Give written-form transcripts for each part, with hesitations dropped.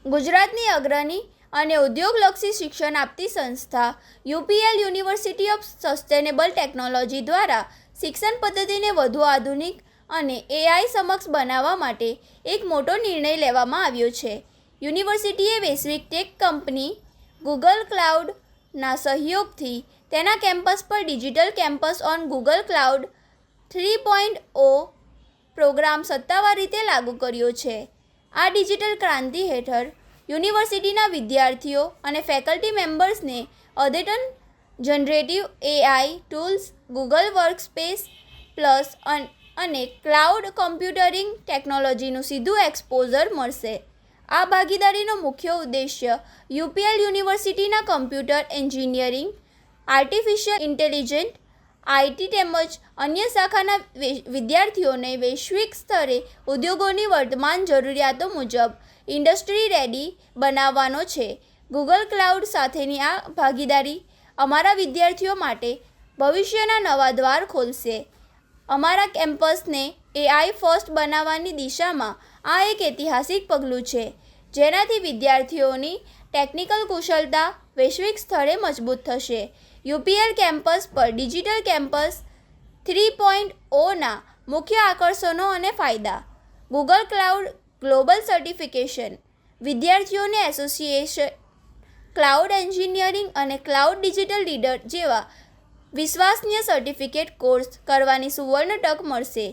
ગુજરાતની અગ્રણી અને ઉદ્યોગલક્ષી શિક્ષણ આપતી સંસ્થા UPL university of sustainable technology દ્વારા શિક્ષણ પદ્ધતિને વધુ આધુનિક અને એઆઈ સક્ષમ બનાવવા માટે એક મોટો નિર્ણય લેવામાં આવ્યો છે. યુનિવર્સિટીએ વૈશ્વિક ટેક કંપની ગૂગલ ક્લાઉડના સહયોગથી તેના કેમ્પસ પર digital campus on Google cloud 3.0 programme સત્તાવાર રીતે લાગુ કર્યો છે. આ ડિજિટલ ક્રાંતિ હેઠળ યુનિવર્સિટીના વિદ્યાર્થીઓ અને ફેકલ્ટી મેમ્બર્સને અદ્યતન generative AI tools, Google workspace plus અને ક્લાઉડ કમ્પ્યુટિંગ ટેકનોલોજીનું સીધું એક્સપોઝર મળશે. આ ભાગીદારીનો મુખ્ય ઉદ્દેશ્ય યુપીએલ યુનિવર્સિટીના computer engineering, artificial intelligence, IT તેમજ અન્ય શાખાના વિદ્યાર્થીઓને વૈશ્વિક સ્તરે ઉદ્યોગોની વર્તમાન જરૂરિયાતો મુજબ ઇન્ડસ્ટ્રી રેડી બનાવવાનો છે. ગૂગલ ક્લાઉડ સાથેની આ ભાગીદારી અમારા વિદ્યાર્થીઓ માટે ભવિષ્યના નવા દ્વાર ખોલશે. અમારા કેમ્પસને એઆઈ ફર્સ્ટ બનાવવાની દિશામાં આ એક ઐતિહાસિક પગલું છે, જેનાથી વિદ્યાર્થીઓની ટેકનિકલ કુશળતા વૈશ્વિક સ્તરે મજબૂત થશે. યુપીએલ કેમ્પસ પર ડિજિટલ કેમ્પસ 3.0ના મુખ્ય આકર્ષણો અને ફાયદા. ગૂગલ ક્લાઉડ ગ્લોબલ સર્ટિફિકેશન વિદ્યાર્થીઓને એસોસિએશન, ક્લાઉડ એન્જિનિયરિંગ અને ક્લાઉડ ડિજિટલ લીડર જેવા વિશ્વસનીય સર્ટિફિકેટ કોર્સ કરવાની સુવર્ણ તક મળશે,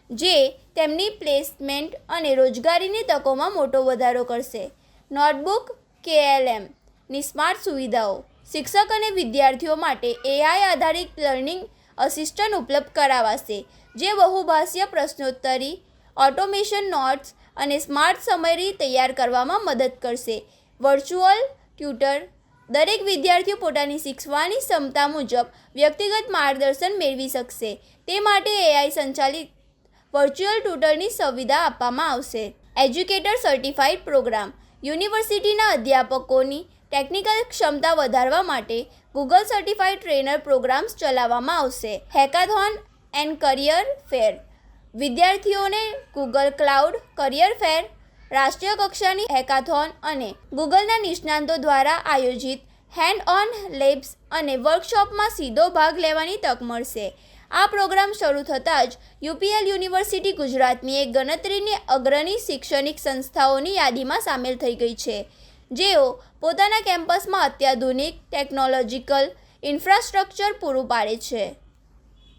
જે તેમની પ્લેસમેન્ટ અને રોજગારીની તકોમાં મોટો વધારો કરશે. નોટબુક કેએલએમ ની સ્માર્ટ સુવિધાઓ શિક્ષક અને વિદ્યાર્થીઓ માટે એઆઈ આધારિત લર્નિંગ અસિસ્ટન્ટ ઉપલબ્ધ કરાવાશે, જે બહુભાષીય પ્રશ્નોત્તરી, ઓટોમેશન નોટ્સ અને સ્માર્ટ સમરી તૈયાર કરવામાં મદદ કરશે. વર્ચ્યુઅલ ટ્યુટર દરેક વિદ્યાર્થીઓ પોતાની શીખવાની ક્ષમતા મુજબ વ્યક્તિગત માર્ગદર્શન મેળવી શકશે. તે માટે એઆઈ સંચાલિત વર્ચ્યુઅલ ટ્યુટરની સુવિધા આપવામાં આવશે. એજ્યુકેટર સર્ટિફાઇડ પ્રોગ્રામ યુનિવર્સિટીના અધ્યાપકોની ટેકનિકલ ક્ષમતા વધારવા માટે ગૂગલ સર્ટિફાઇડ ટ્રેનર પ્રોગ્રામ્સ ચલાવવામાં આવશે. હેકાથોન એન્ડ કરિયર ફેર વિદ્યાર્થીઓને ગૂગલ ક્લાઉડ કરિયર ફેર, રાષ્ટ્રીય કક્ષાની હેકાથોન અને ગૂગલના નિષ્ણાતો દ્વારા આયોજિત હેન્ડ-ઓન લેબ્સ અને વર્કશોપમાં સીધો ભાગ લેવાની તક મળશે. આ પ્રોગ્રામ શરૂ થતાં જ યુપીએલ યુનિવર્સિટી ગુજરાતની એક ગણતરીની અગ્રણી શૈક્ષણિક સંસ્થાઓની યાદીમાં સામેલ થઈ ગઈ છે, જેઓ પોતાના કેમ્પસમાં અત્યાધુનિક ટેકનોલોજીકલ ઇન્ફ્રાસ્ટ્રક્ચર પૂરું પાડે છે.